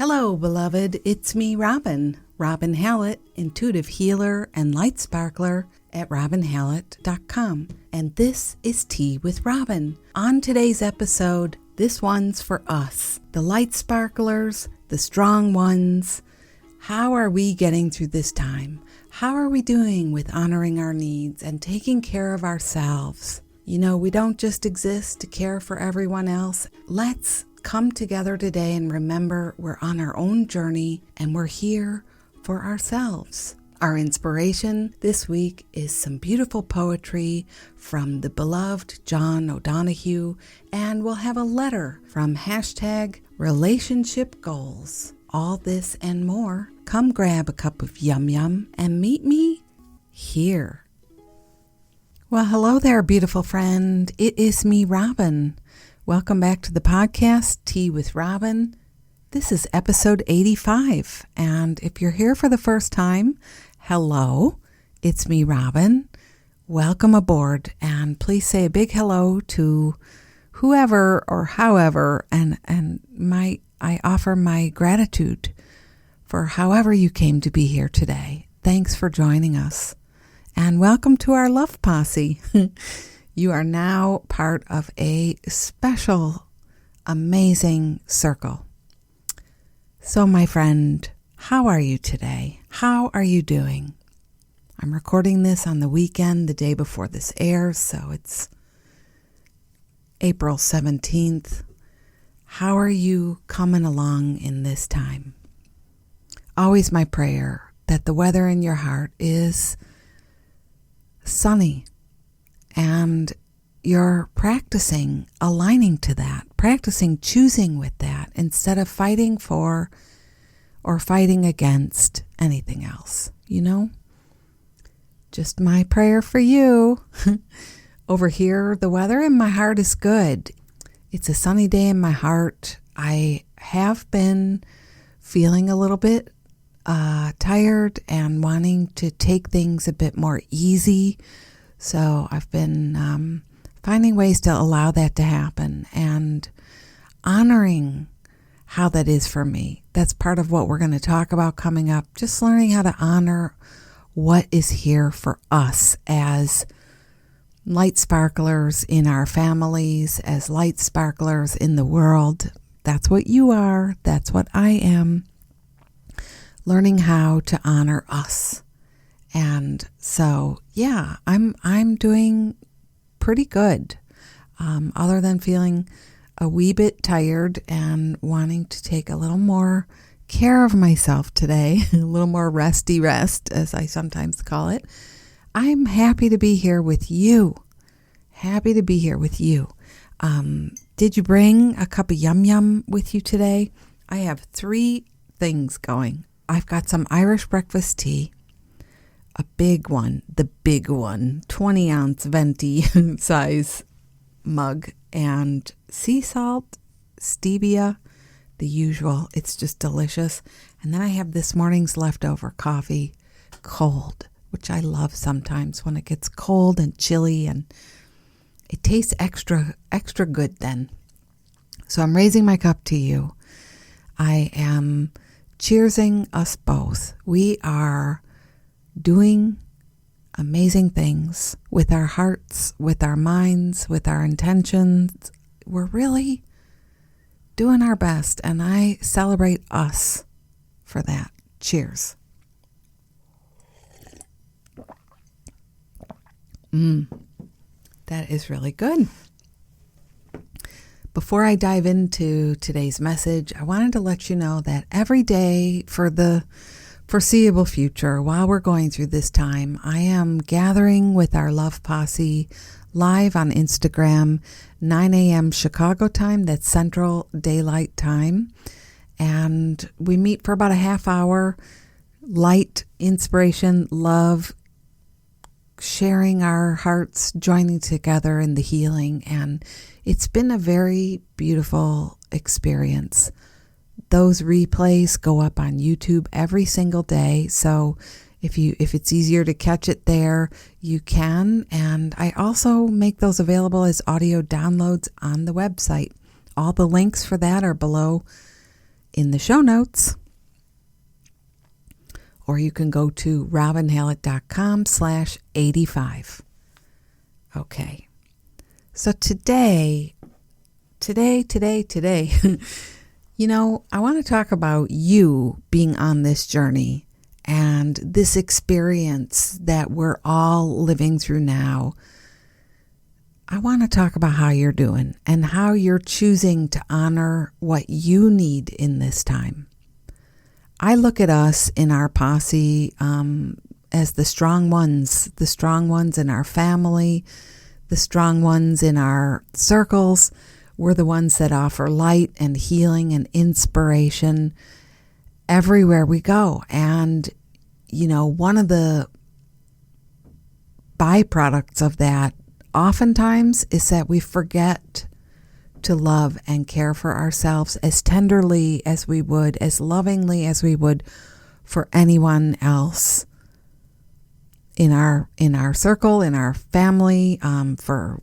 Hello, beloved. It's me, Robin Hallett, intuitive healer and light sparkler at robinhallett.com. And this is Tea with Robin. On today's episode, this one's for us, the light sparklers, the strong ones. How are we getting through this time? How are we doing with honoring our needs and taking care of ourselves? You know, we don't just exist to care for everyone else. Let's come together today and remember we're on our own journey and we're here for ourselves. Our inspiration this week is some beautiful poetry from the beloved John O'Donohue, and we'll have a letter from #relationshipgoals. All this and more. Come grab a cup of yum yum and meet me here. Well, hello there, beautiful friend. It is me, Robin. Welcome back to the podcast, Tea with Robin. This is episode 85, and if you're here for the first time, hello, it's me, Robin. Welcome aboard, and please say a big hello to whoever or however, and I offer my gratitude for however you came to be here today. Thanks for joining us, and welcome to our love posse. You are now part of a special, amazing circle. So, my friend, how are you today? How are you doing? I'm recording this on the weekend, the day before this airs, so it's April 17th. How are you coming along in this time? Always my prayer that the weather in your heart is sunny, and you're practicing aligning to that, practicing choosing with that instead of fighting for or fighting against anything else, you know? Just my prayer for you. Over here, the weather in my heart is good. It's a sunny day in my heart. I have been feeling a little bit tired and wanting to take things a bit more easy. So I've been finding ways to allow that to happen and honoring how that is for me. That's part of what we're going to talk about coming up. Just learning how to honor what is here for us as light sparklers in our families, as light sparklers in the world. That's what you are. That's what I am. Learning how to honor us. And so, yeah, I'm doing pretty good, other than feeling a wee bit tired and wanting to take a little more care of myself today, a little more resty rest, as I sometimes call it. I'm happy to be here with you. Happy to be here with you. Did you bring a cup of yum yum with you today? I have 3 things going. I've got some Irish breakfast tea. A big one, the big one, 20-ounce venti size mug, and sea salt, stevia, the usual. It's just delicious. And then I have this morning's leftover coffee, cold, which I love sometimes when it gets cold and chilly, and it tastes extra good then. So I'm raising my cup to you. I am cheersing us both. We are doing amazing things with our hearts, with our minds, with our intentions. We're really doing our best, and I celebrate us for that. Cheers. That is really good. Before I dive into today's message, I wanted to let you know that every day for the foreseeable future, while we're going through this time, I am gathering with our love posse live on Instagram, 9 a.m. Chicago time. That's Central Daylight Time. And we meet for about a half hour, light, inspiration, love, sharing our hearts, joining together in the healing. And it's been a very beautiful experience. Those replays go up on YouTube every single day. So if it's easier to catch it there, you can. And I also make those available as audio downloads on the website. All the links for that are below in the show notes, or you can go to robinhallett.com/85. Okay. So today, I want to talk about you being on this journey and this experience that we're all living through now. I want to talk about how you're doing and how you're choosing to honor what you need in this time. I look at us in our posse as the strong ones in our family, the strong ones in our circles. We're the ones that offer light and healing and inspiration everywhere we go. And, one of the byproducts of that oftentimes is that we forget to love and care for ourselves as tenderly as we would, as lovingly as we would for anyone else in our circle, in our family. For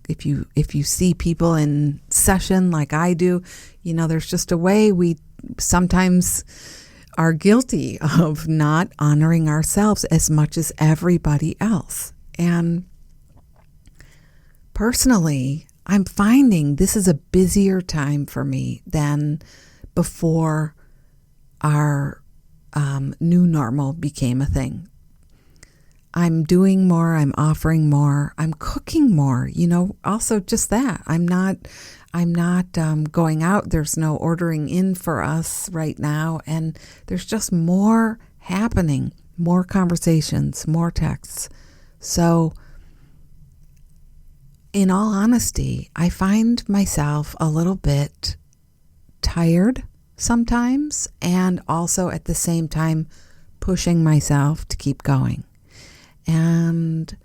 if you see people in session like I do, there's just a way we sometimes are guilty of not honoring ourselves as much as everybody else. And personally, I'm finding this is a busier time for me than before our new normal became a thing. I'm doing more, I'm offering more, I'm cooking more, also just that. I'm not going out. There's no ordering in for us right now. And there's just more happening, more conversations, more texts. So in all honesty, I find myself a little bit tired sometimes, and also at the same time pushing myself to keep going. And,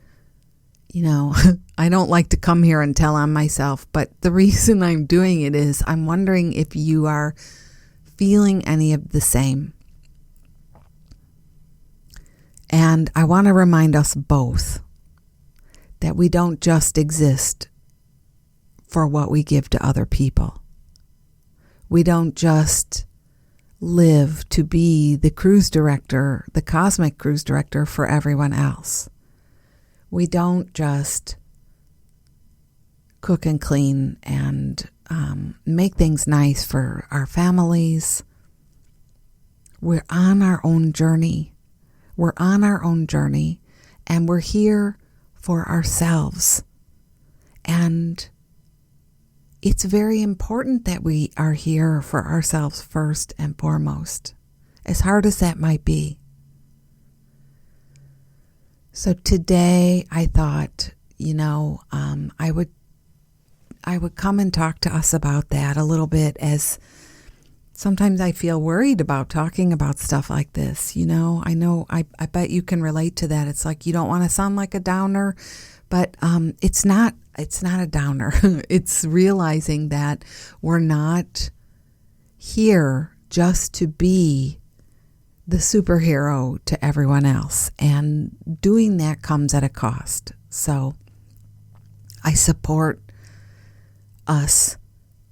I don't like to come here and tell on myself, but the reason I'm doing it is I'm wondering if you are feeling any of the same. And I want to remind us both that we don't just exist for what we give to other people. We don't just live to be the cruise director, the cosmic cruise director for everyone else. We don't just cook and clean and make things nice for our families. We're on our own journey. We're on our own journey, and we're here for ourselves. And it's very important that we are here for ourselves first and foremost, as hard as that might be. So today I thought, I would come and talk to us about that a little bit, as sometimes I feel worried about talking about stuff like this. I bet you can relate to that. It's like you don't want to sound like a downer, but it's not a downer. It's realizing that we're not here just to be the superhero to everyone else. And doing that comes at a cost. So I support us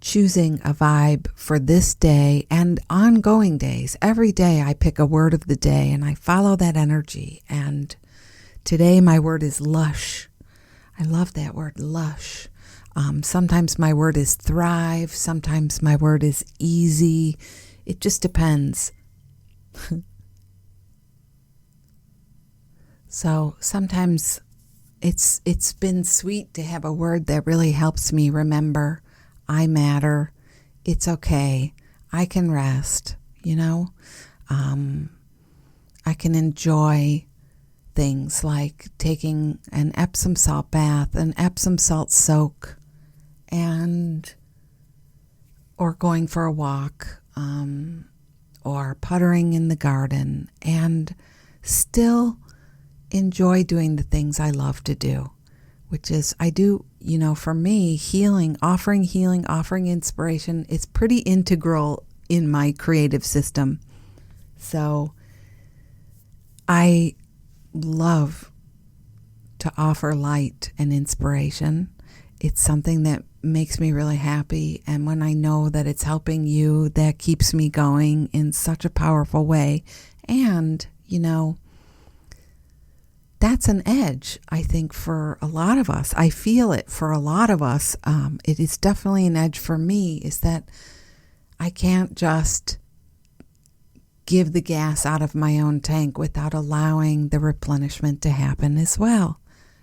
choosing a vibe for this day and ongoing days. Every day I pick a word of the day and I follow that energy. And today my word is lush. I love that word, lush. Sometimes my word is thrive. Sometimes my word is easy. It just depends. So sometimes it's been sweet to have a word that really helps me remember I matter. It's okay. I can rest, I can enjoy things like taking an Epsom salt bath, an Epsom salt soak, or going for a walk, or puttering in the garden, and still enjoy doing the things I love to do, which is I do, for me, offering inspiration is pretty integral in my creative system. So I love to offer light and inspiration. It's something that makes me really happy. And when I know that it's helping you, that keeps me going in such a powerful way. And, that's an edge, I think, for a lot of us. I feel it for a lot of us. It is definitely an edge for me, is that I can't just give the gas out of my own tank without allowing the replenishment to happen as well.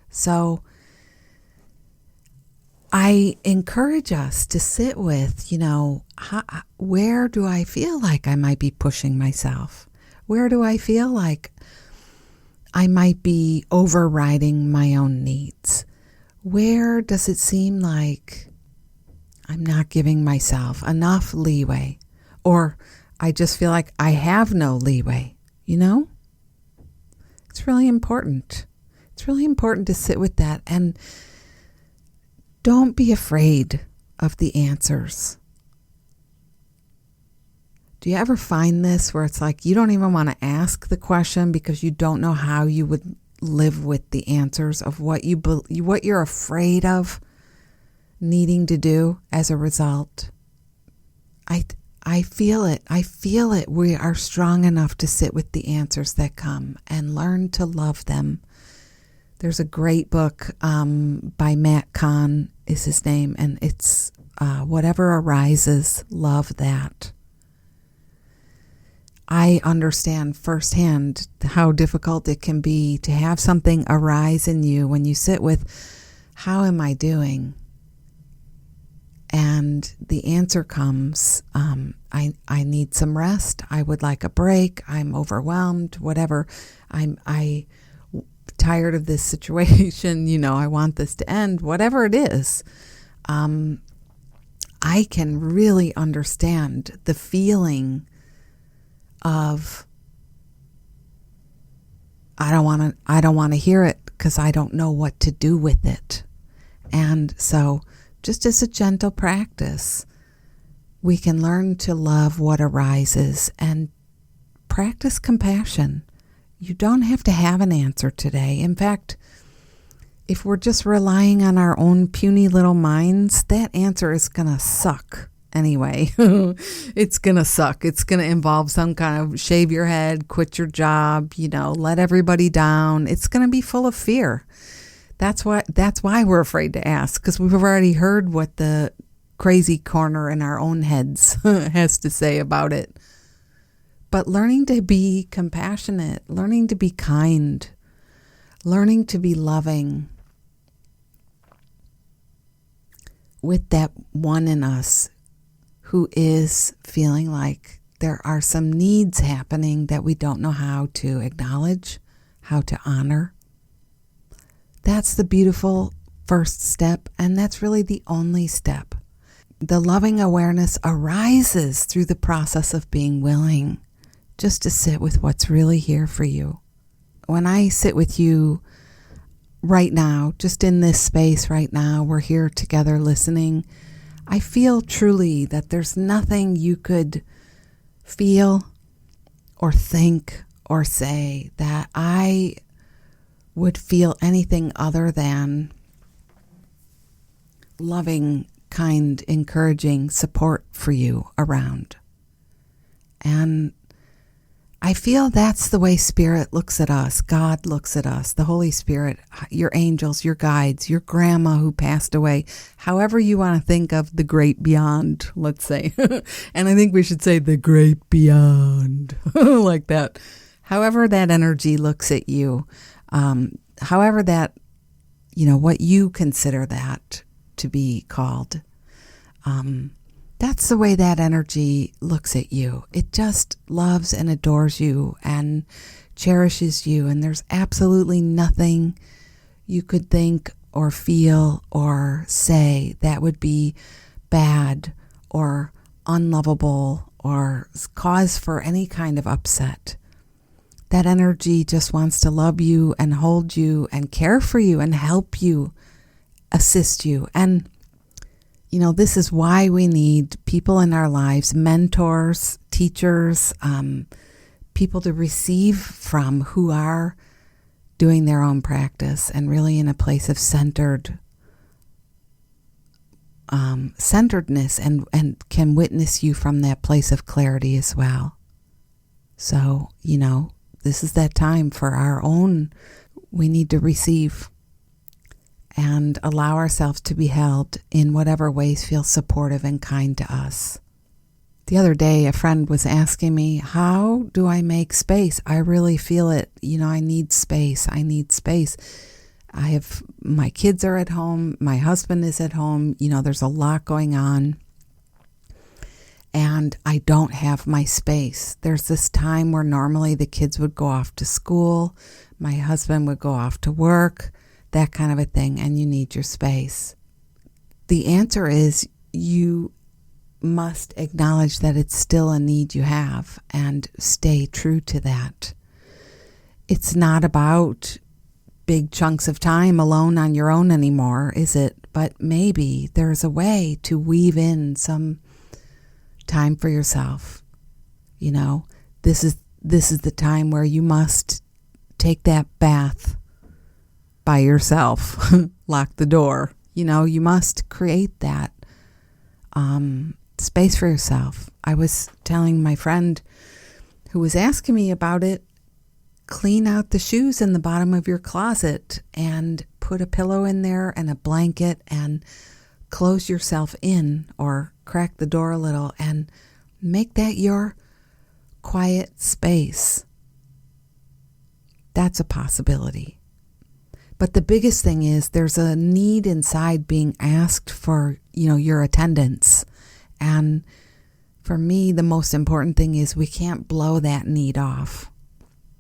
So I encourage us to sit with, where do I feel like I might be pushing myself? Where do I feel like I might be overriding my own needs? Where does it seem like I'm not giving myself enough leeway? Or I just feel like I have no leeway, It's really important. It's really important to sit with that. And don't be afraid of the answers. Do you ever find this where it's like you don't even want to ask the question because you don't know how you would live with the answers of what you're afraid of needing to do as a result? I feel it. I feel it. We are strong enough to sit with the answers that come and learn to love them. There's a great book by Matt Kahn is his name, and it's Whatever Arises, Love That. I understand firsthand how difficult it can be to have something arise in you when you sit with, how am I doing? And the answer comes, I need some rest. I would like a break. I'm overwhelmed, whatever. I tired of this situation. I want this to end, whatever it is. I can really understand the feeling of I don't want to hear it because I don't know what to do with it. And so just as a gentle practice, we can learn to love what arises and practice compassion. You don't have to have an answer today. In fact, if we're just relying on our own puny little minds, that answer is going to suck. Anyway, it's going to suck. It's going to involve some kind of shave your head, quit your job, let everybody down. It's going to be full of fear. That's why we're afraid to ask, because we've already heard what the crazy corner in our own heads has to say about it. But learning to be compassionate, learning to be kind, learning to be loving with that one in us who is feeling like there are some needs happening that we don't know how to acknowledge, how to honor. That's the beautiful first step, and that's really the only step. The loving awareness arises through the process of being willing just to sit with what's really here for you. When I sit with you right now, just in this space right now, we're here together listening, I feel truly that there's nothing you could feel or think or say that I would feel anything other than loving, kind, encouraging support for you around. And I feel that's the way Spirit looks at us. God looks at us, the Holy Spirit, your angels, your guides, your grandma who passed away, however you want to think of the great beyond, let's say. And I think we should say the great beyond, like that. However that energy looks at you, however that, what you consider that to be called, that's the way that energy looks at you. It just loves and adores you and cherishes you. And there's absolutely nothing you could think or feel or say that would be bad or unlovable or cause for any kind of upset. That energy just wants to love you and hold you and care for you and help you, assist you. And this is why we need people in our lives, mentors, teachers, people to receive from who are doing their own practice and really in a place of centered centeredness and can witness you from that place of clarity as well. So, this is that time for our own, we need to receive and allow ourselves to be held in whatever ways feel supportive and kind to us. The other day, a friend was asking me, how do I make space? I really feel it. I need space. My kids are at home. My husband is at home. There's a lot going on. And I don't have my space. There's this time where normally the kids would go off to school. My husband would go off to work, that kind of a thing. And you need your space. The answer is you must acknowledge that it's still a need you have and stay true to that. It's not about big chunks of time alone on your own anymore, is it? But maybe there's a way to weave in some time for yourself. This is the time where you must take that bath by yourself, lock the door. You must create that space for yourself. I was telling my friend who was asking me about it, clean out the shoes in the bottom of your closet and put a pillow in there and a blanket and close yourself in or crack the door a little and make that your quiet space. That's a possibility. But the biggest thing is there's a need inside being asked for, your attendance. And for me, the most important thing is we can't blow that need off.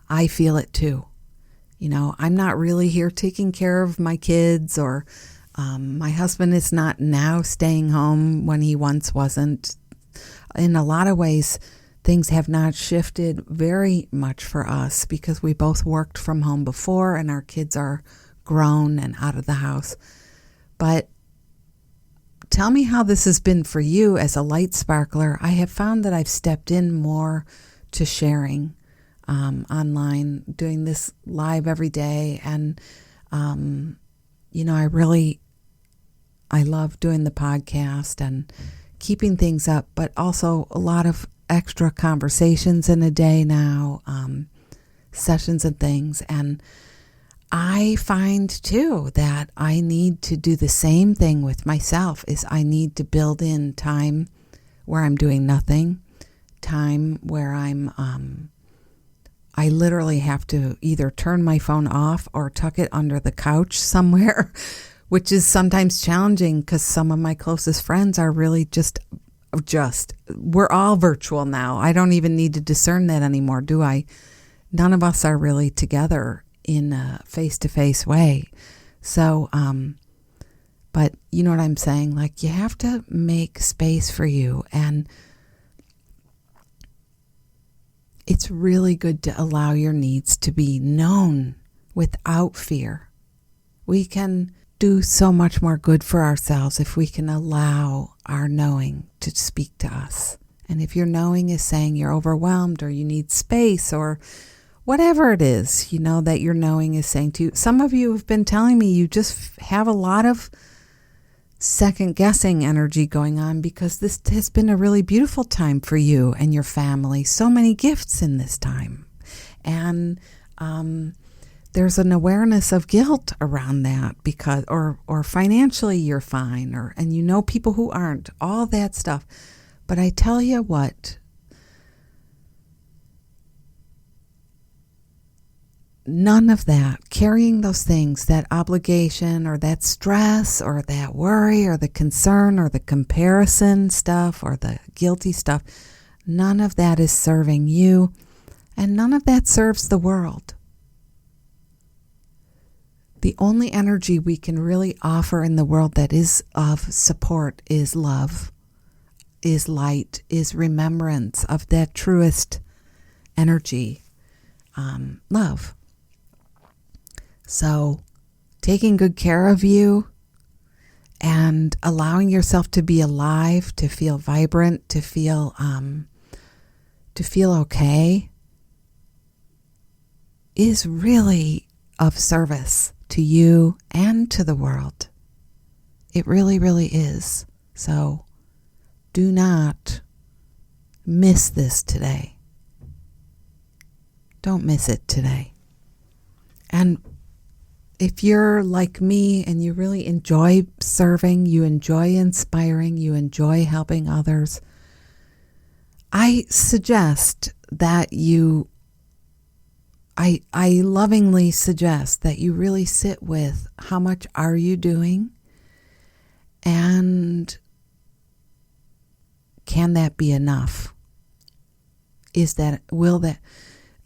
I feel it too. I'm not really here taking care of my kids, or my husband is not now staying home when he once wasn't. In a lot of ways, things have not shifted very much for us because we both worked from home before and our kids are grown and out of the house. But tell me how this has been for you as a light sparkler. I have found that I've stepped in more to sharing online, doing this live every day. And, I love doing the podcast and keeping things up, but also a lot of extra conversations in a day now, sessions and things. And I find too that I need to do the same thing with myself. Is I need to build in time where I'm doing nothing, time where I literally have to either turn my phone off or tuck it under the couch somewhere, which is sometimes challenging because some of my closest friends are really just we're all virtual now. I don't even need to discern that anymore, do I? None of us are really together in a face-to-face way. So, but you know what I'm saying? Like, you have to make space for you, and it's really good to allow your needs to be known without fear. We can do so much more good for ourselves if we can allow our knowing to speak to us. And if your knowing is saying you're overwhelmed or you need space or whatever it is, that your knowing is saying to you. Some of you have been telling me you just have a lot of second guessing energy going on because this has been a really beautiful time for you and your family. So many gifts in this time. And there's an awareness of guilt around that because, or financially you're fine, and people who aren't, all that stuff. But I tell you what, none of that, carrying those things, that obligation or that stress or that worry or the concern or the comparison stuff or the guilty stuff, none of that is serving you, and none of that serves the world. The only energy we can really offer in the world that is of support is love, is light, is remembrance of that truest energy, love. So taking good care of you and allowing yourself to be alive, to feel vibrant, to feel okay is really of service to you and to the world. It really, really is. So do not miss this today. Don't miss it today. And if you're like me and you really enjoy serving, you enjoy inspiring, you enjoy helping others, I suggest that I lovingly suggest that you really sit with how much are you doing, and can that be enough? Will that,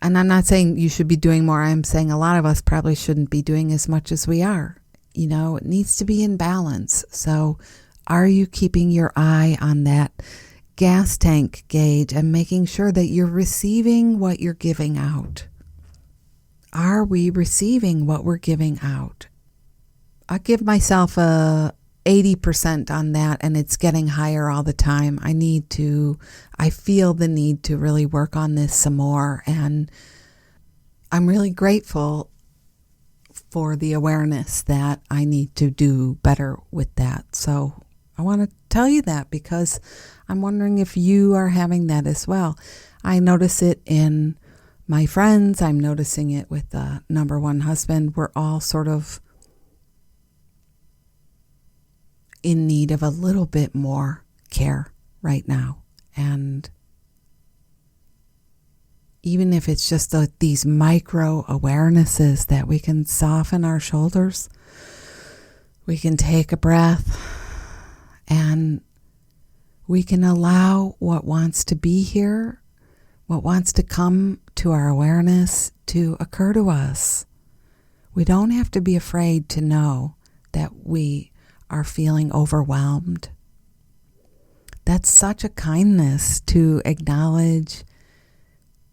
and I'm not saying you should be doing more. I'm saying a lot of us probably shouldn't be doing as much as we are. It needs to be in balance. So are you keeping your eye on that gas tank gauge and making sure that you're receiving what you're giving out? Are we receiving what we're giving out? I give myself a 80% on that, and it's getting higher all the time. I feel the need to really work on this some more, and I'm really grateful for the awareness that I need to do better with that. So I want to tell you that because I'm wondering if you are having that as well. I notice it in my friends. I'm noticing it with the number one husband. We're all sort of in need of a little bit more care right now. And even if it's just these micro awarenesses that we can soften our shoulders, we can take a breath, and we can allow what wants to be here, what wants to come to our awareness, to occur to us. We don't have to be afraid to know that we are feeling overwhelmed. That's such a kindness to acknowledge,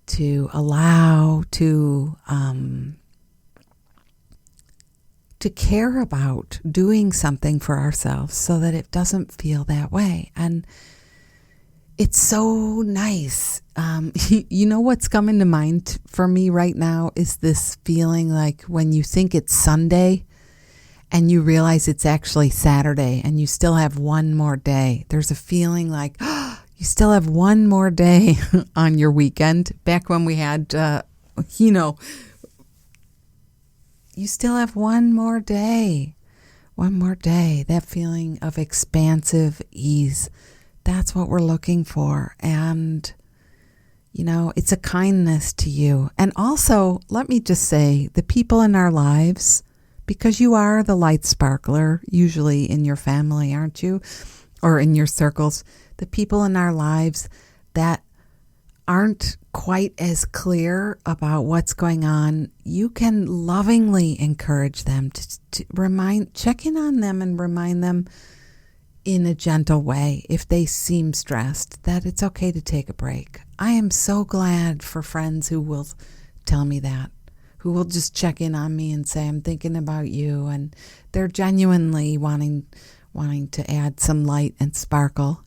to allow, to care about doing something for ourselves so that it doesn't feel that way. And it's so nice. What's coming to mind for me right now is this feeling like when you think it's Sunday and you realize it's actually Saturday and you still have one more day. There's a feeling like, you still have one more day on your weekend. Back when we had, you still have one more day. One more day. That feeling of expansive ease. That's what we're looking for. And, it's a kindness to you. And also, let me just say, the people in our lives, because you are the light sparkler, usually in your family, aren't you? Or in your circles. The people in our lives that aren't quite as clear about what's going on, you can lovingly encourage them to check in on them and remind them in a gentle way, if they seem stressed, that it's okay to take a break. I am so glad for friends who will tell me that, who will just check in on me and say, I'm thinking about you, and they're genuinely wanting to add some light and sparkle,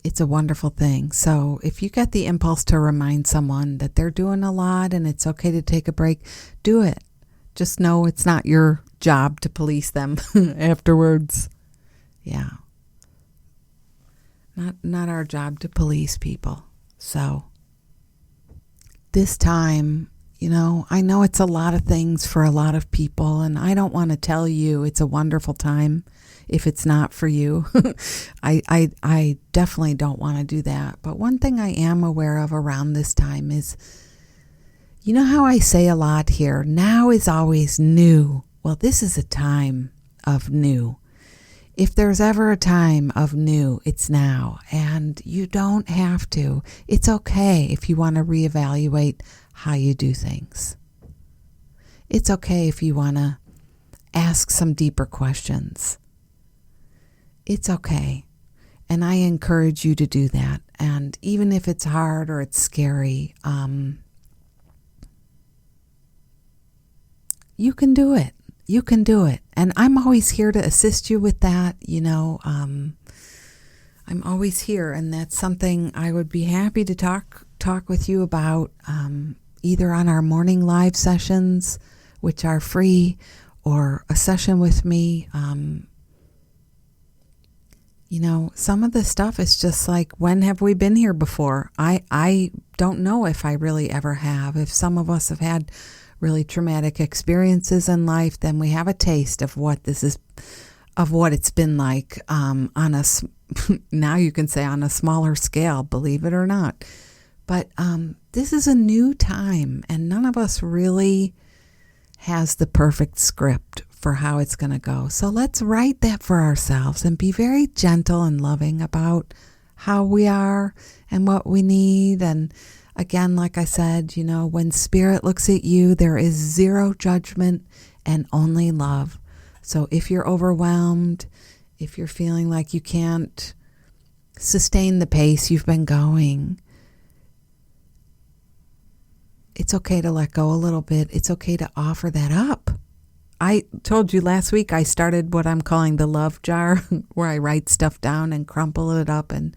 It's a wonderful thing. So if you get the impulse to remind someone that they're doing a lot and it's okay to take a break, do it. Just know it's not your job to police them afterwards. Yeah. Not our job to police people. So this time, I know it's a lot of things for a lot of people, and I don't want to tell you it's a wonderful time if it's not for you. I definitely don't want to do that. But one thing I am aware of around this time is, how I say a lot here, now is always new. Well, this is a time of new. If there's ever a time of new, it's now. And you don't have to. It's okay if you want to reevaluate how you do things. It's okay if you want to ask some deeper questions. It's okay. And I encourage you to do that. And even if it's hard or it's scary, you can do it. You can do it. And I'm always here to assist you with that. I'm always here. And that's something I would be happy to talk with you about, either on our morning live sessions, which are free, or a session with me Some of the stuff is just like, when have we been here before? I don't know if I really ever have. If some of us have had really traumatic experiences in life, then we have a taste of what it's been like now you can say on a smaller scale, believe it or not. But this is a new time, and none of us really has the perfect script for how it's going to go. So let's write that for ourselves and be very gentle and loving about how we are and what we need. And again, like I said, when Spirit looks at you, there is zero judgment and only love. So if you're overwhelmed, if you're feeling like you can't sustain the pace you've been going, it's okay to let go a little bit. It's okay to offer that up. I told you last week I started what I'm calling the love jar, where I write stuff down and crumple it up. And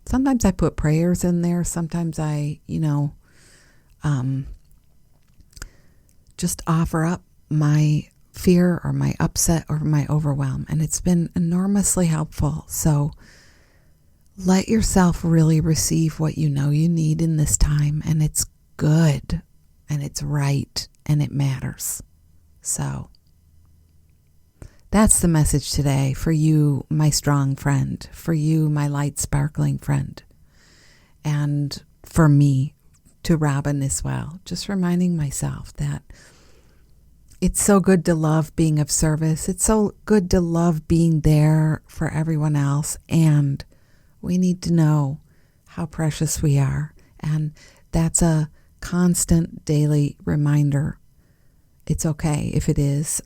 sometimes I put prayers in there. Sometimes I, just offer up my fear or my upset or my overwhelm. And it's been enormously helpful. So let yourself really receive what you know you need in this time. And it's good and it's right and it matters. So that's the message today for you, my strong friend, for you, my light sparkling friend, and for me, to Robin as well. Just reminding myself that it's so good to love being of service. It's so good to love being there for everyone else. And we need to know how precious we are. And that's a constant daily reminder. It's okay if it is,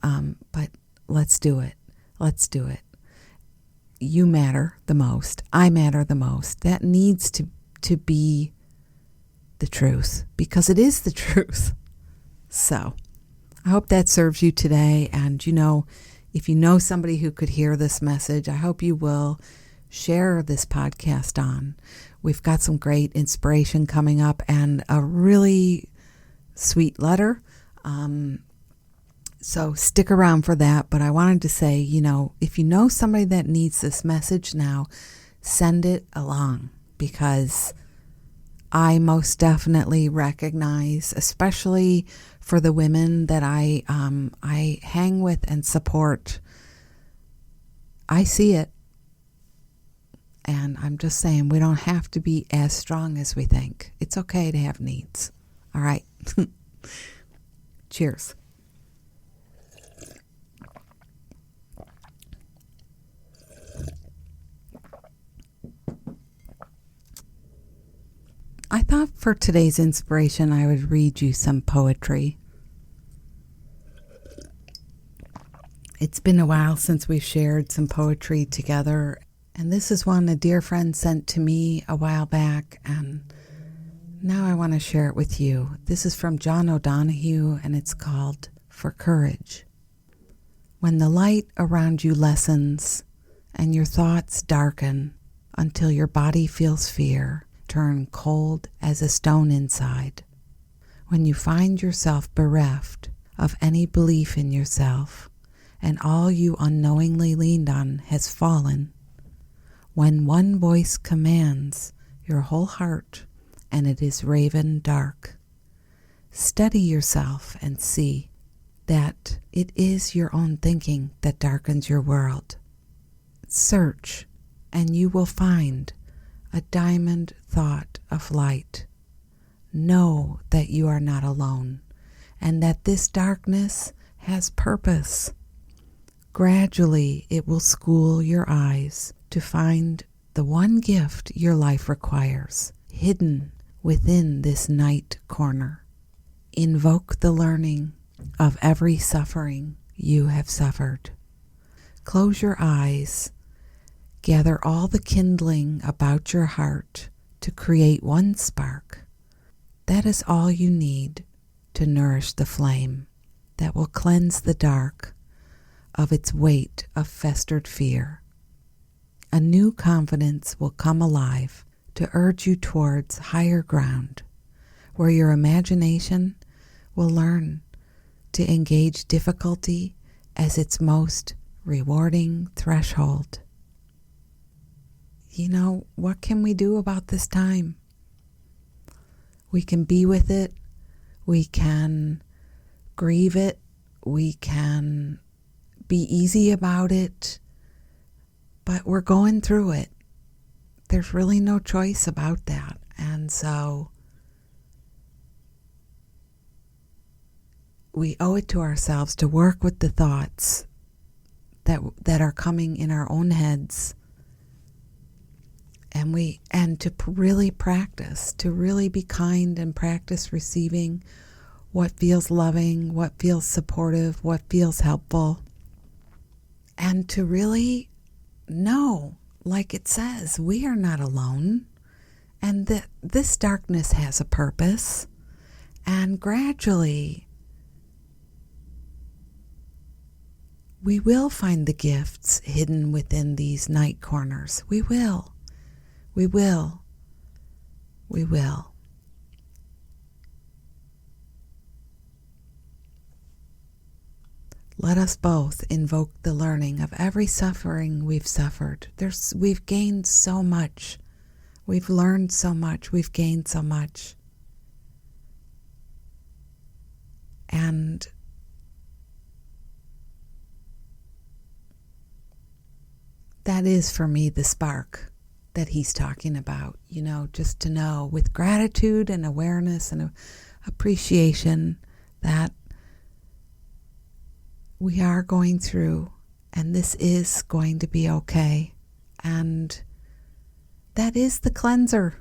but let's do it. Let's do it. You matter the most. I matter the most. That needs to be the truth, because it is the truth. So I hope that serves you today. And if you know somebody who could hear this message, I hope you will share this podcast on. We've got some great inspiration coming up and a really sweet letter. So stick around for that. But I wanted to say, if you know somebody that needs this message now, send it along, because I most definitely recognize, especially for the women that I hang with and support, I see it. And I'm just saying, we don't have to be as strong as we think. It's okay to have needs. All right. Cheers. I thought for today's inspiration, I would read you some poetry. It's been a while since we've shared some poetry together, and this is one a dear friend sent to me a while back, and now I want to share it with you. This is from John O'Donohue, and it's called For Courage. When the light around you lessens and your thoughts darken until your body feels fear, turn cold as a stone inside. When you find yourself bereft of any belief in yourself, and all you unknowingly leaned on has fallen, when one voice commands your whole heart and it is raven dark, steady yourself and see that it is your own thinking that darkens your world. Search and you will find a diamond thought of light. Know that you are not alone and that this darkness has purpose. Gradually, it will school your eyes to find the one gift your life requires, hidden within this night corner. Invoke the learning of every suffering you have suffered. Close your eyes. Gather all the kindling about your heart to create one spark. That is all you need to nourish the flame that will cleanse the dark of its weight of festered fear. A new confidence will come alive to urge you towards higher ground, where your imagination will learn to engage difficulty as its most rewarding threshold. what can we do about this time? We can be with it. We can grieve it. We can be easy about it. But we're going through it. There's really no choice about that. And so we owe it to ourselves to work with the thoughts that are coming in our own heads, and to really practice, to really be kind and practice receiving what feels loving, what feels supportive, what feels helpful, and to really know, like it says, we are not alone, and that this darkness has a purpose, and gradually we will find the gifts hidden within these night corners. We will. We will. We will. Let us both invoke the learning of every suffering we've suffered. We've gained so much. We've learned so much. We've gained so much. And that is for me the spark that he's talking about, just to know with gratitude and awareness and appreciation that we are going through, and this is going to be okay. And that is the cleanser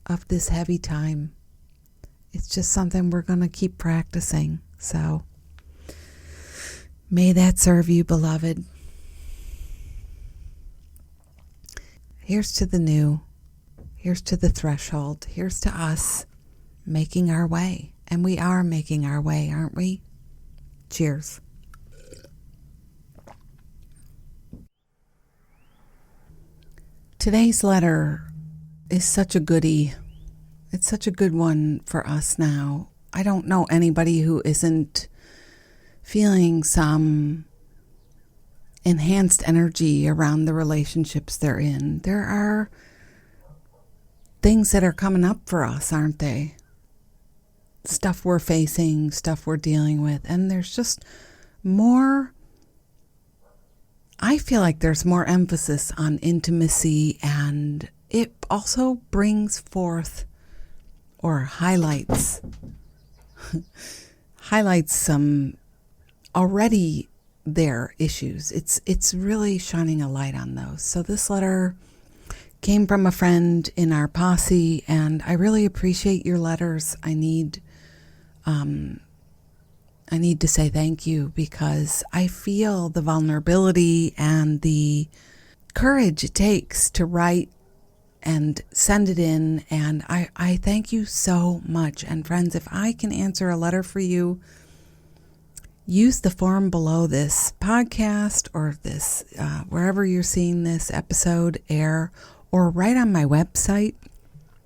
of this heavy time. It's just something we're going to keep practicing. So may that serve you, beloved. Here's to the new. Here's to the threshold. Here's to us making our way. And we are making our way, aren't we? Cheers. Today's letter is such a goodie. It's such a good one for us now. I don't know anybody who isn't feeling some enhanced energy around the relationships they're in. There are things that are coming up for us, aren't they? Stuff we're facing, stuff we're dealing with, and there's just more. I feel like there's more emphasis on intimacy, and it also brings forth or highlights some already there issues. It's really shining a light on those. So this letter came from a friend in our posse, and I really appreciate your letters. I need to say thank you, because I feel the vulnerability and the courage it takes to write and send it in, and I thank you so much. And friends, if I can answer a letter for you, use the form below this podcast or this wherever you're seeing this episode air, or right on my website,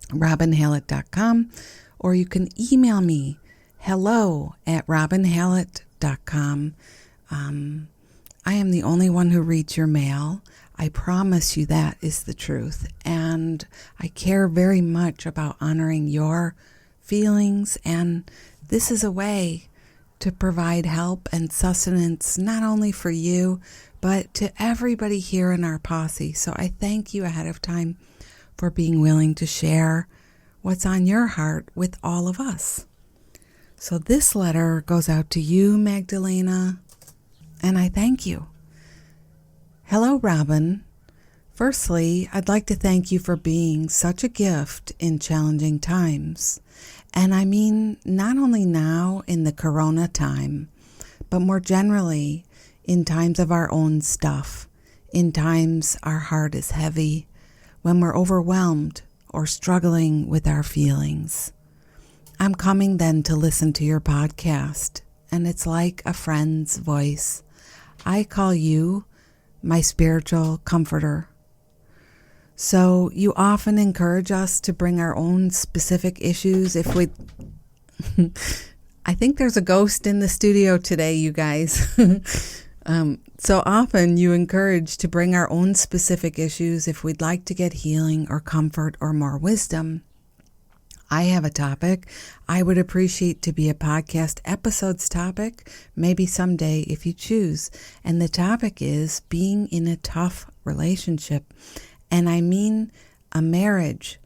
robinhallett.com, or you can email me, hello@robinhallett.com. I am the only one who reads your mail. I promise you that is the truth. And I care very much about honoring your feelings. And this is a way to provide help and sustenance, not only for you, but to everybody here in our posse. So I thank you ahead of time for being willing to share what's on your heart with all of us. So this letter goes out to you, Magdalena, and I thank you. Hello, Robin. Firstly, I'd like to thank you for being such a gift in challenging times. And I mean, not only now in the corona time, but more generally in times of our own stuff, in times our heart is heavy, when we're overwhelmed or struggling with our feelings. I'm coming then to listen to your podcast, and it's like a friend's voice. I call you my spiritual comforter. So you often encourage us to bring our own specific issues if we... I think there's a ghost in the studio today, you guys. So often you encourage to bring our own specific issues if we'd like to get healing or comfort or more wisdom. I have a topic I would appreciate to be a podcast episode's topic, maybe someday if you choose. And the topic is being in a tough relationship. And I mean a marriage,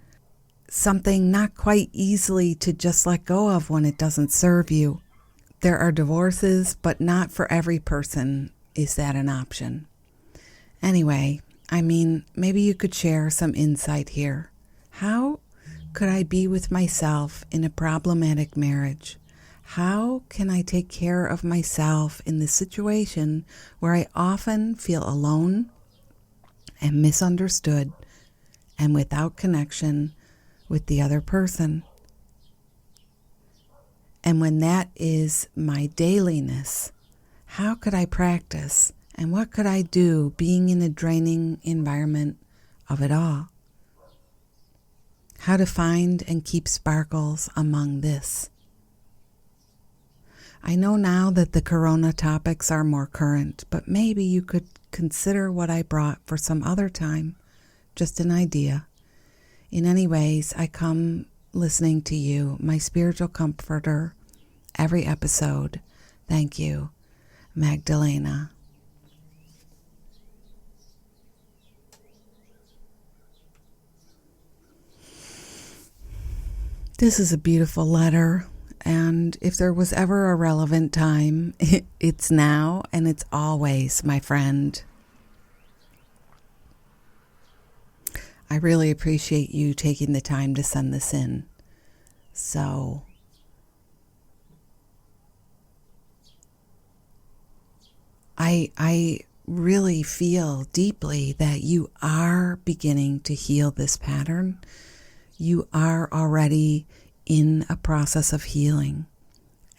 something not quite easily to just let go of when it doesn't serve you. There are divorces, but not for every person is that an option. Anyway, I mean, maybe you could share some insight here. How could I be with myself in a problematic marriage? How can I take care of myself in the situation where I often feel alone and misunderstood and without connection with the other person? And when that is my dailiness, how could I practice and what could I do being in a draining environment of it all? How to find and keep sparkles among this. I know now that the corona topics are more current, but maybe you could consider what I brought for some other time. Just an idea. In any ways, I come listening to you, my spiritual comforter, every episode. Thank you, Magdalena. This is a beautiful letter, and if there was ever a relevant time, it's now and it's always, my friend. I really appreciate you taking the time to send this in. So, I really feel deeply that you are beginning to heal this pattern. You are already in a process of healing.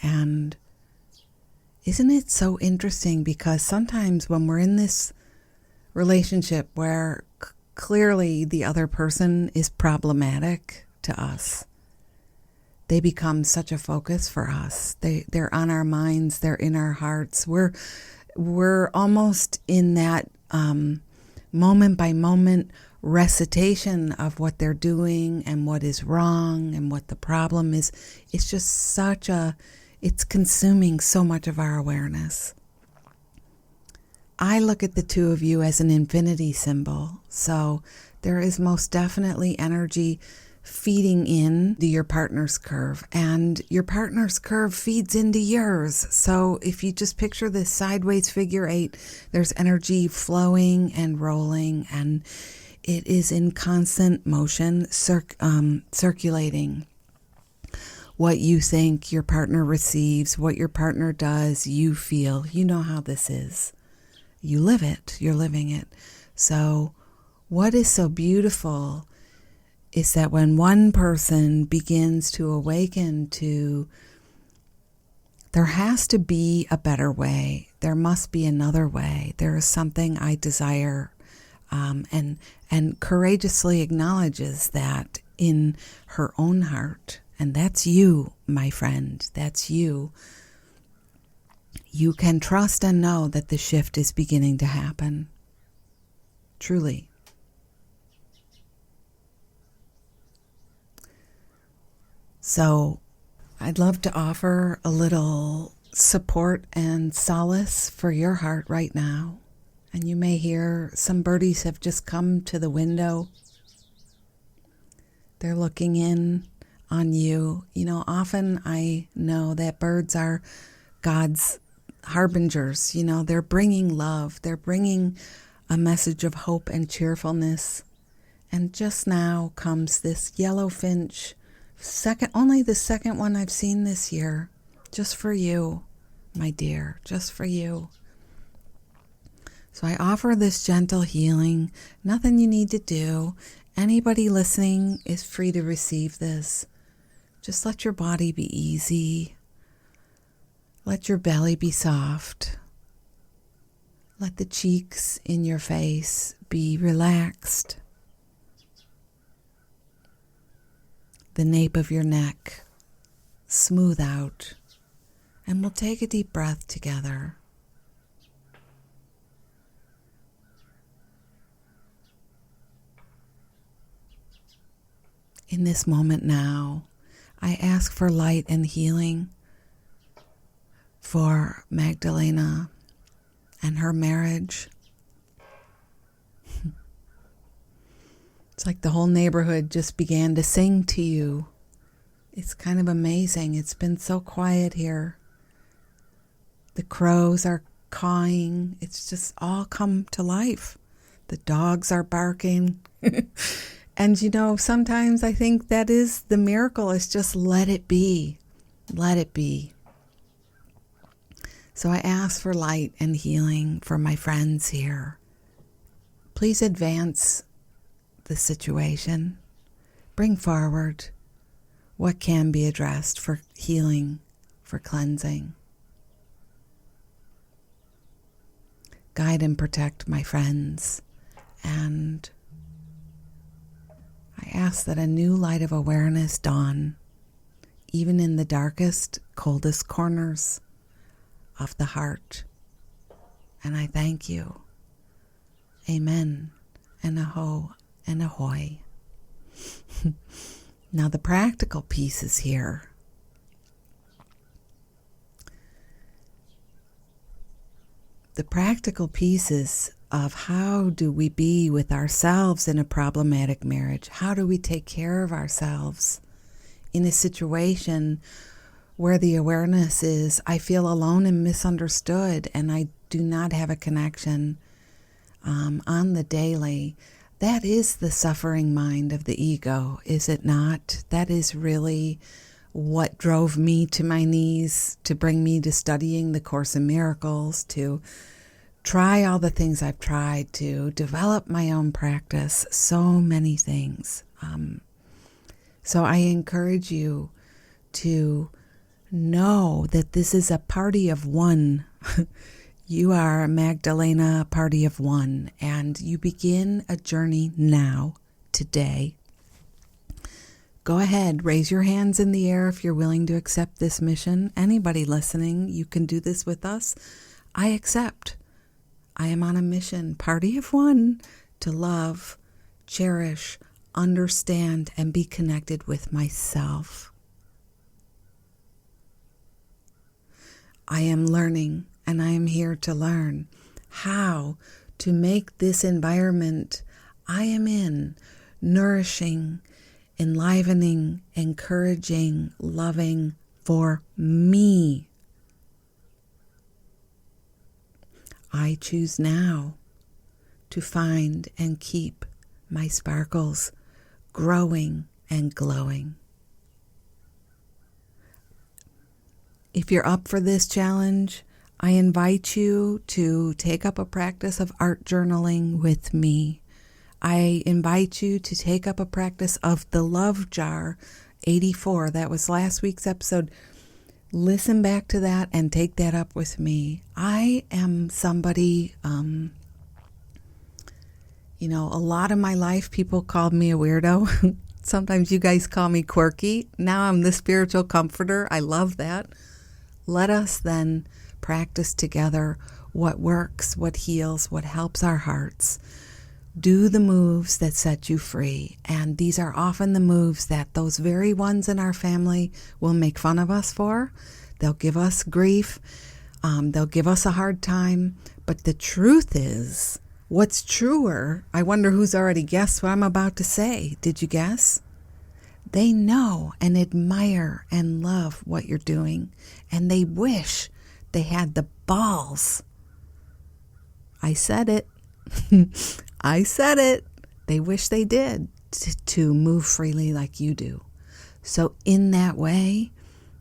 And isn't it so interesting? Because sometimes when we're in this relationship where clearly the other person is problematic to us, they become such a focus for us. They're on our minds. They're in our hearts. We're almost in that moment by moment recitation of what they're doing and what is wrong and what the problem is. It's just it's consuming so much of our awareness. I look at the two of you as an infinity symbol. So there is most definitely energy feeding into your partner's curve, and your partner's curve feeds into yours. So if you just picture this sideways figure 8, there's energy flowing and rolling, and it is in constant motion, circulating. What you think your partner receives, what your partner does, you feel. You know how this is. You live it. You're living it. So what is so beautiful is that when one person begins to awaken to, there has to be a better way. There must be another way. There is something I desire, and courageously acknowledges that in her own heart. And that's you, my friend. That's you. You can trust and know that the shift is beginning to happen. Truly. So I'd love to offer a little support and solace for your heart right now. And you may hear some birdies have just come to the window. They're looking in on you. You know, often I know that birds are God's harbingers. You know, they're bringing love. They're bringing a message of hope and cheerfulness. And just now comes this yellow finch. Only the second one I've seen this year. Just for you, my dear, just for you. So I offer this gentle healing. Nothing you need to do. Anybody listening is free to receive this. Just let your body be easy. Let your belly be soft. Let the cheeks in your face be relaxed. The nape of your neck smooth out. And we'll take a deep breath together. In this moment now, I ask for light and healing for Magdalena and her marriage. It's like the whole neighborhood just began to sing to you. It's kind of amazing. It's been so quiet here. The crows are cawing. It's just all come to life. The dogs are barking. And sometimes I think that is the miracle, is just let it be. Let it be. So I ask for light and healing for my friends here. Please advance the situation. Bring forward what can be addressed for healing, for cleansing. Guide and protect my friends. And I ask that a new light of awareness dawn, even in the darkest, coldest corners of the heart. And I thank you. Amen. And aho and ahoy. Now the practical piece is here. The practical pieces of how do we be with ourselves in a problematic marriage? How do we take care of ourselves in a situation where the awareness is, I feel alone and misunderstood, and I do not have a connection on the daily? That is the suffering mind of the ego, is it not? That is really what drove me to my knees, to bring me to studying the Course in Miracles, to try all the things I've tried, to develop my own practice, so many things. So I encourage you to know that this is a party of one. You are Magdalena, a party of one, and you begin a journey now, today. Go ahead, raise your hands in the air if you're willing to accept this mission. Anybody listening, you can do this with us. I accept. I am on a mission, party of one, to love, cherish, understand, and be connected with myself. I am learning, and I am here to learn how to make this environment I am in nourishing, enlivening, encouraging, loving for me. I choose now to find and keep my sparkles growing and glowing. If you're up for this challenge, I invite you to take up a practice of art journaling with me. I invite you to take up a practice of the Love Jar 84. That was last week's episode. Listen back to that and take that up with me. I am somebody, a lot of my life people called me a weirdo. Sometimes you guys call me quirky. Now I'm the spiritual comforter. I love that. Let us then practice together what works, what heals, what helps our hearts. Do the moves that set you free. And these are often the moves that those very ones in our family will make fun of us for. They'll give us grief. They'll give us a hard time. But the truth is, what's truer, I wonder who's already guessed what I'm about to say. Did you guess? They know and admire and love what you're doing, and they wish they had the balls. I said it. I said it. They wish they did to move freely like you do. So in that way,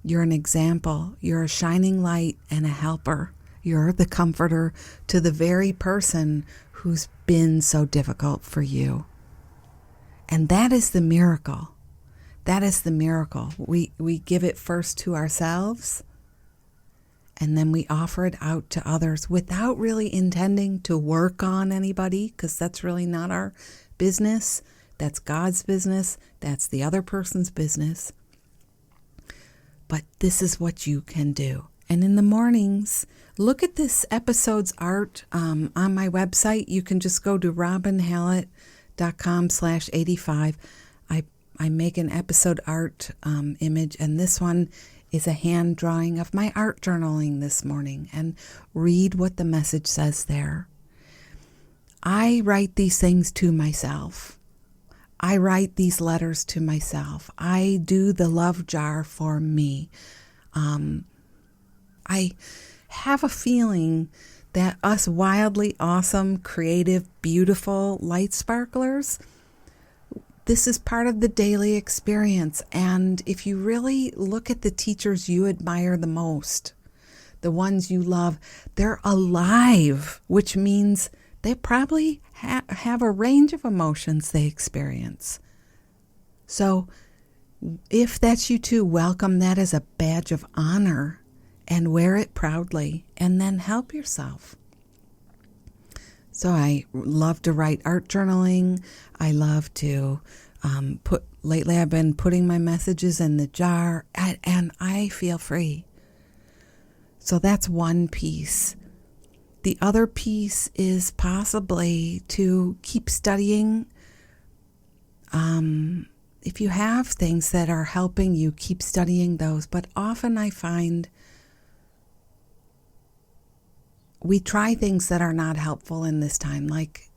you're an example. You're a shining light and a helper. You're the comforter to the very person who's been so difficult for you. And that is the miracle. That is the miracle. We give it first to ourselves, and then we offer it out to others without really intending to work on anybody, because that's really not our business. That's God's business. That's the other person's business. But this is what you can do. And in the mornings, look at this episode's art on my website. You can just go to robinhallett.com/85. I make an episode art image, and this one is a hand drawing of my art journaling this morning, and read what the message says there. I write these things to myself. I write these letters to myself. I do the love jar for me. I have a feeling that us wildly awesome, creative, beautiful light sparklers, this is part of the daily experience. And if you really look at the teachers you admire the most, the ones you love, they're alive, which means they probably have a range of emotions they experience. So if that's you too, welcome that as a badge of honor and wear it proudly, and then help yourself. So I love to write art journaling. I love to lately I've been putting my messages in the jar, and I feel free. So that's one piece. The other piece is possibly to keep studying. If you have things that are helping you, keep studying those. But often I find we try things that are not helpful in this time, like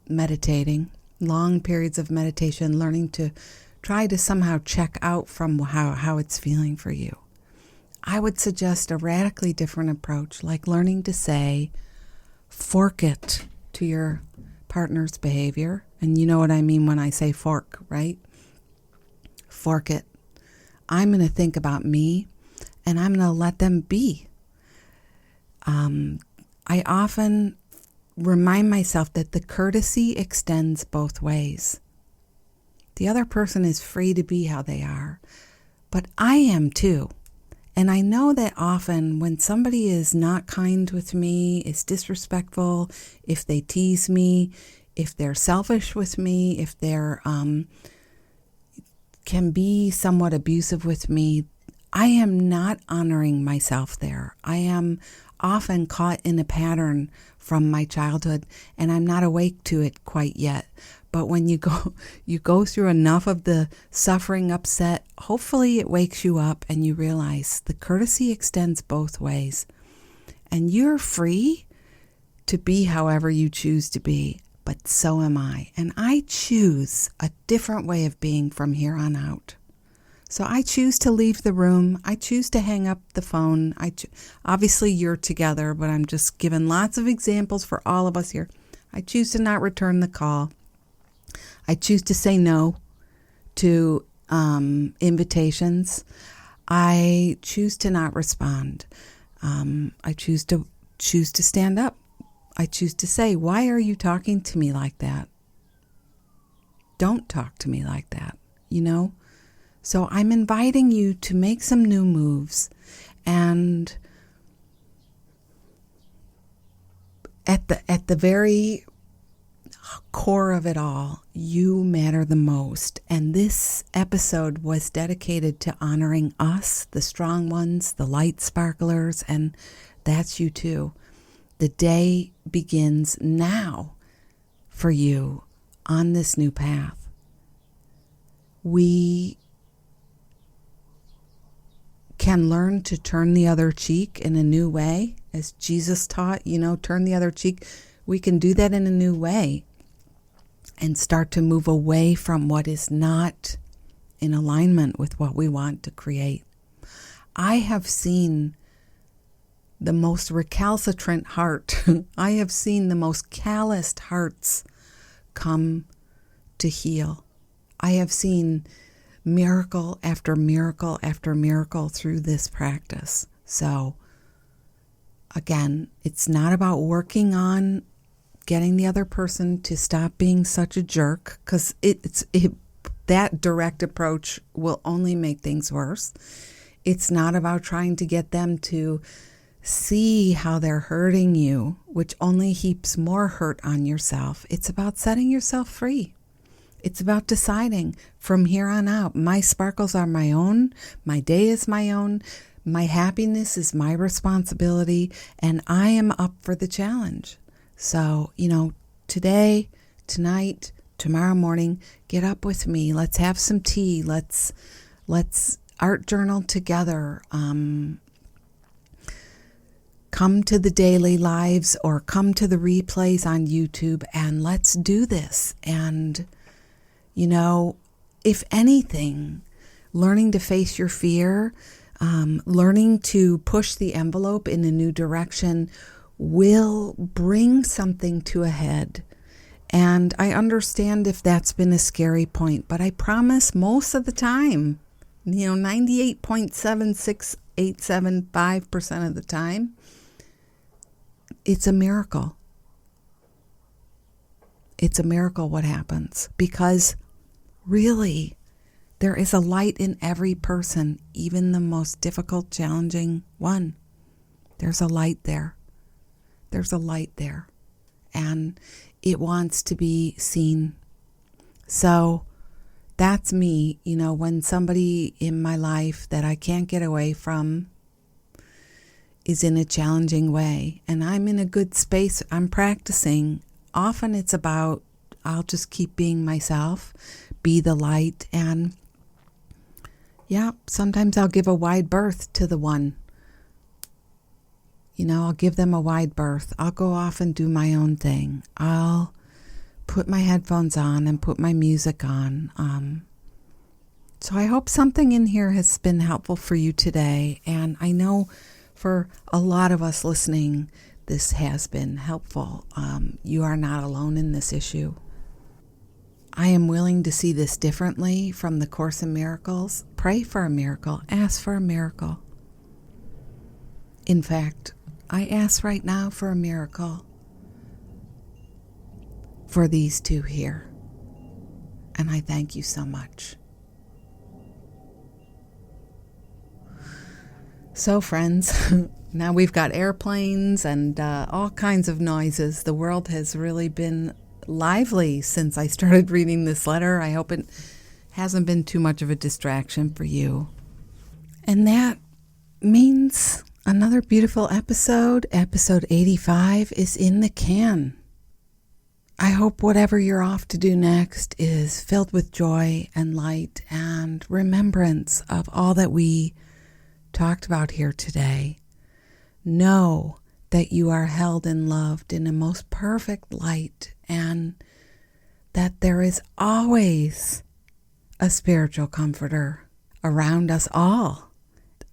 meditating, long periods of meditation, learning to try to somehow check out from how it's feeling for you. I would suggest a radically different approach, like learning to say, fork it to your partner's behavior. And you know what I mean when I say fork, right? Fork it. I'm going to think about me, and I'm going to let them be. I often remind myself that the courtesy extends both ways. The other person is free to be how they are, but I am too. And I know that often when somebody is not kind with me, is disrespectful, if they tease me, if they're selfish with me, if they're can be somewhat abusive with me, I am not honoring myself there. I am often caught in a pattern from my childhood, and I'm not awake to it quite yet. But when you go through enough of the suffering, upset, hopefully it wakes you up and you realize the courtesy extends both ways. And you're free to be however you choose to be, but so am I. And I choose a different way of being from here on out. So I choose to leave the room. I choose to hang up the phone. Obviously, you're together, but I'm just giving lots of examples for all of us here. I choose to not return the call. I choose to say no to invitations. I choose to not respond. I choose to stand up. I choose to say, why are you talking to me like that? Don't talk to me like that, So I'm inviting you to make some new moves, and at the very core of it all, you matter the most. And this episode was dedicated to honoring us, the strong ones, the light sparklers, and that's you too. The day begins now for you on this new path. We can learn to turn the other cheek in a new way, as Jesus taught, turn the other cheek. We can do that in a new way and start to move away from what is not in alignment with what we want to create. I have seen the most recalcitrant heart. I have seen the most calloused hearts come to heal. I have seen miracle after miracle after miracle through this practice. So again, it's not about working on getting the other person to stop being such a jerk, because that direct approach will only make things worse. It's not about trying to get them to see how they're hurting you, which only heaps more hurt on yourself. It's about setting yourself free. It's about deciding from here on out, my sparkles are my own, my day is my own, my happiness is my responsibility, and I am up for the challenge. So, today, tonight, tomorrow morning, get up with me. Let's have some tea. Let's art journal together. Come to the daily lives or come to the replays on YouTube and let's do this. And, you know, if anything, learning to face your fear, learning to push the envelope in a new direction will bring something to a head. And I understand if that's been a scary point, but I promise most of the time, 98.76875% of the time, it's a miracle. It's a miracle what happens, because really there is a light in every person, even the most difficult, challenging one. There's a light there. There's a light there. And it wants to be seen. So that's me, when somebody in my life that I can't get away from is in a challenging way and I'm in a good space, I'm practicing. Often it's about, I'll just keep being myself, be the light, and sometimes I'll give a wide berth to the one. I'll give them a wide berth. I'll go off and do my own thing. I'll put my headphones on and put my music on. So I hope something in here has been helpful for you today. And I know for a lot of us listening, this has been helpful. You are not alone in this issue. I am willing to see this differently from the Course in Miracles. Pray for a miracle. Ask for a miracle. In fact, I ask right now for a miracle for these two here. And I thank you so much. So friends, now we've got airplanes and all kinds of noises. The world has really been lively since I started reading this letter. I hope it hasn't been too much of a distraction for you. And that means another beautiful episode 85, is in the can. I hope whatever you're off to do next is filled with joy and light and remembrance of all that we talked about here today. Know that you are held and loved in a most perfect light, and that there is always a spiritual comforter around us all.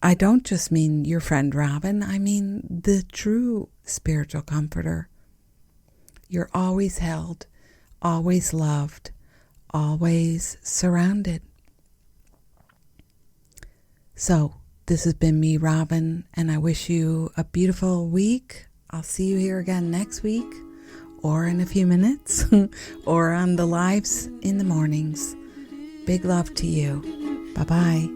I don't just mean your friend Robin, I mean the true spiritual comforter. You're always held, always loved, always surrounded. So, this has been me, Robin, and I wish you a beautiful week. I'll see you here again next week, or in a few minutes, or on the lives in the mornings. Big love to you. Bye-bye.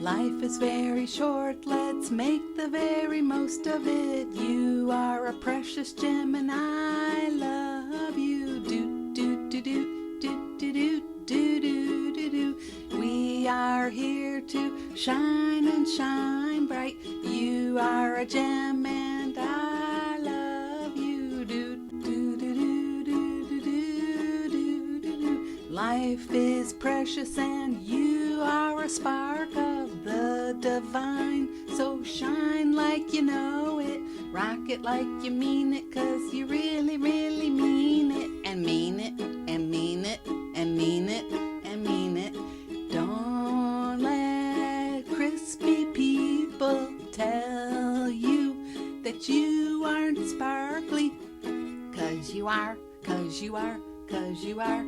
Life is very short, let's make the very most of it. You are a precious gem and I love you. Do, do, do, do, do, do, do, do, do, do, do. We are here to shine and shine bright. You are a gem and I love you. Do, do, do, do, do, do, do, do, do. Life is precious and you are a spark of the divine. So shine like you know it, rock it like you mean it, 'cause you really, really mean it, and mean it, and mean it, and mean it, and mean it. Don't let crispy people tell you that you aren't sparkly, 'cause you are, 'cause you are, 'cause you are.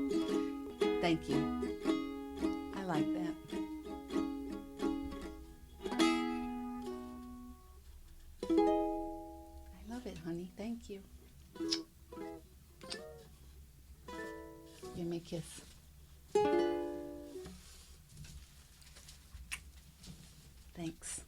Thank you. I like that. I love it, honey. Thank you. Give me a kiss. Thanks.